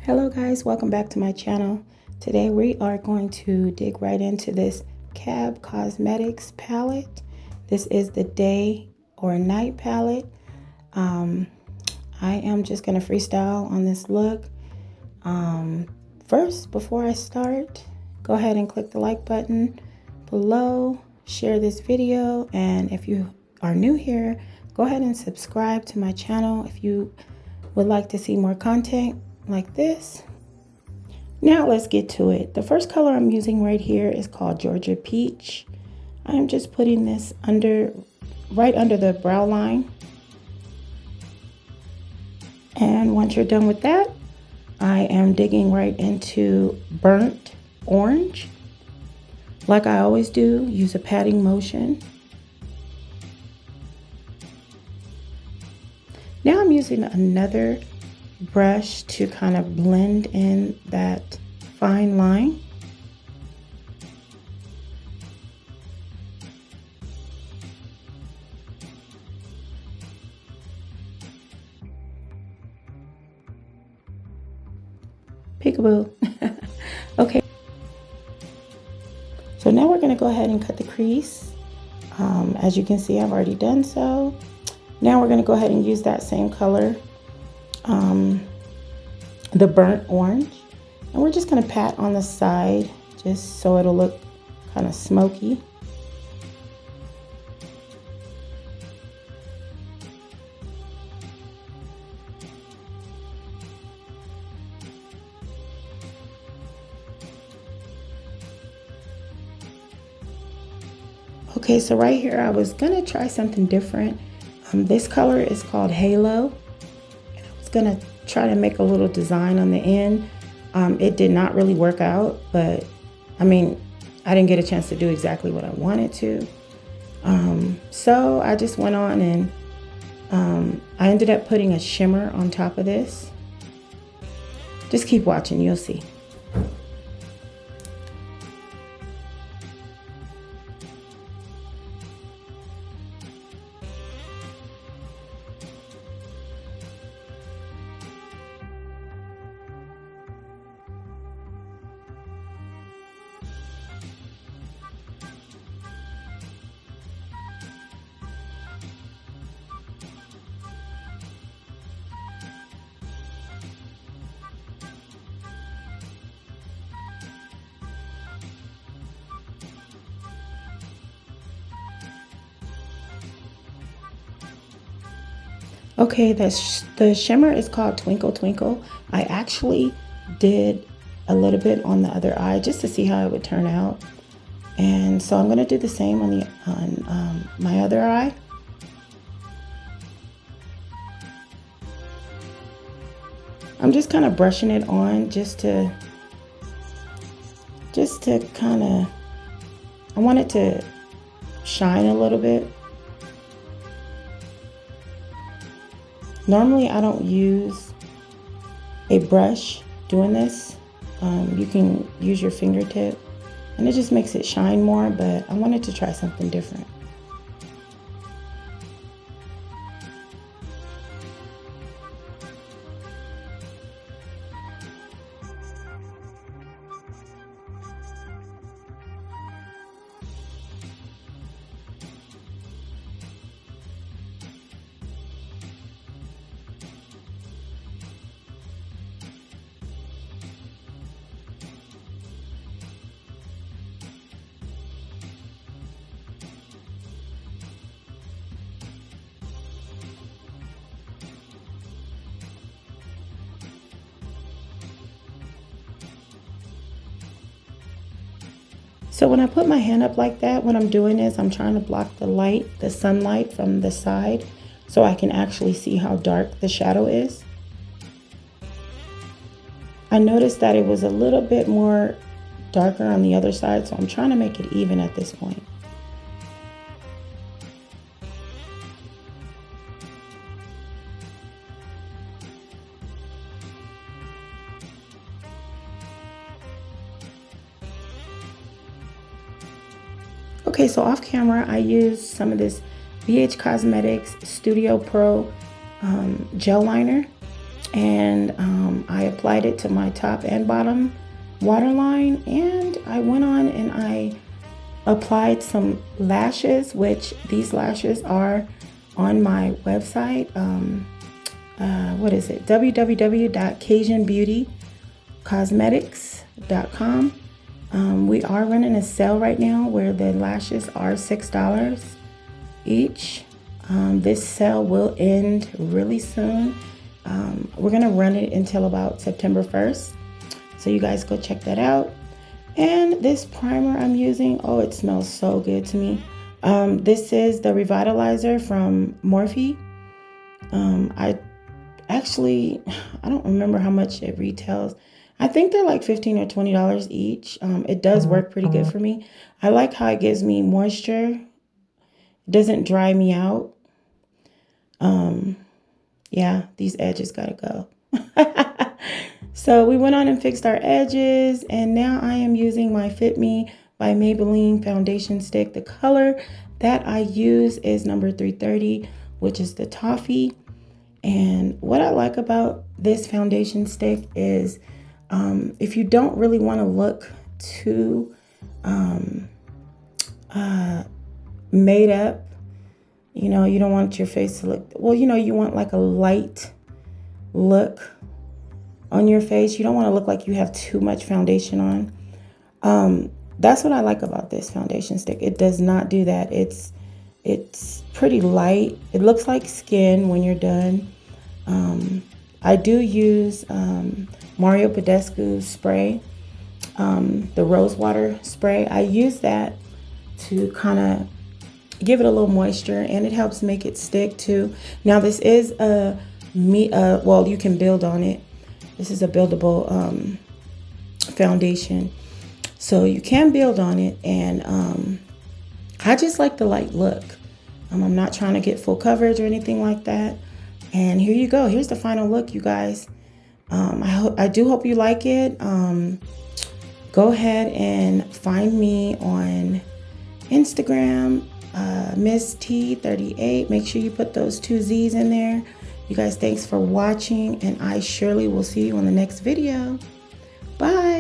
Hello guys, welcome back to my channel. Today we are going to dig right into this Cab Cosmetics palette. This is the day or night palette. I am just going to freestyle on this look. First, before I start, go ahead and click the like button below, share this video, and if you are new here, go ahead and subscribe to my channel if you would like to see more content like this. Now let's get to it. The first color I'm using right here is called Georgia Peach. I'm just putting this right under the brow line. And once you're done with that, I am digging right into burnt orange. Like I always do, use a patting motion. Now I'm using another brush to kind of blend in that fine line. Peekaboo. Okay, so now we're going to go ahead and cut the crease. As you can see, I've already done so. Now we're going to go ahead and use that same color, the burnt orange, and we're just going to pat on the side just so it'll look kind of smoky. Okay, so right here I was gonna try something different. This color is called Halo. And I was gonna try to make a little design on the end. It did not really work out, but I mean, I didn't get a chance to do exactly what I wanted to. So I just went on and I ended up putting a shimmer on top of this. Just keep watching, you'll see. Okay, the shimmer is called Twinkle Twinkle. I actually did a little bit on the other eye just to see how it would turn out. And so I'm going to do the same on my other eye. I'm just kind of brushing it on just to kind of, I want it to shine a little bit. Normally I don't use a brush doing this. You can use your fingertip and it just makes it shine more, but I wanted to try something different. So when I put my hand up like that, what I'm doing is I'm trying to block the light, the sunlight from the side, so I can actually see how dark the shadow is. I noticed that it was a little bit more darker on the other side, so I'm trying to make it even at this point. Okay, so off camera, I used some of this BH Cosmetics Studio Pro gel liner. and I applied it to my top and bottom waterline, and I went on and I applied some lashes, which these lashes are on my website. What is it? www.cajunbeautycosmetics.com. We are running a sale right now where the lashes are $6 each. This sale will end really soon. We're gonna run it until about September 1st. So you guys go check that out. And this primer I'm using, oh, it smells so good to me. This is the Revitalizer from Morphe. I don't remember how much it retails. I think they're like $15 or $20 each. It does work pretty good for me. I like how it gives me moisture. It doesn't dry me out. Yeah, these edges gotta go. So we went on and fixed our edges, and now I am using my Fit Me by Maybelline foundation stick. The color that I use is number 330, which is the toffee. And what I like about this foundation stick is if you don't really want to look too made up, you know, you don't want your face to look, well, you know, you want like a light look on your face. You don't want to look like you have too much foundation on. That's what I like about this foundation stick. It does not do that. It's pretty light. It looks like skin when you're done. I do use Mario Badescu's spray, the rose water spray. I use that to kind of give it a little moisture, and it helps make it stick too. Now this is well, you can build on it. This is a buildable foundation, so you can build on it, and I just like the light look. I'm not trying to get full coverage or anything like that. And here you go. Here's the final look, you guys. I do hope you like it. Go ahead and find me on Instagram, Miss T38. Make sure you put those 2 Z's in there. You guys, thanks for watching, and I surely will see you on the next video. Bye.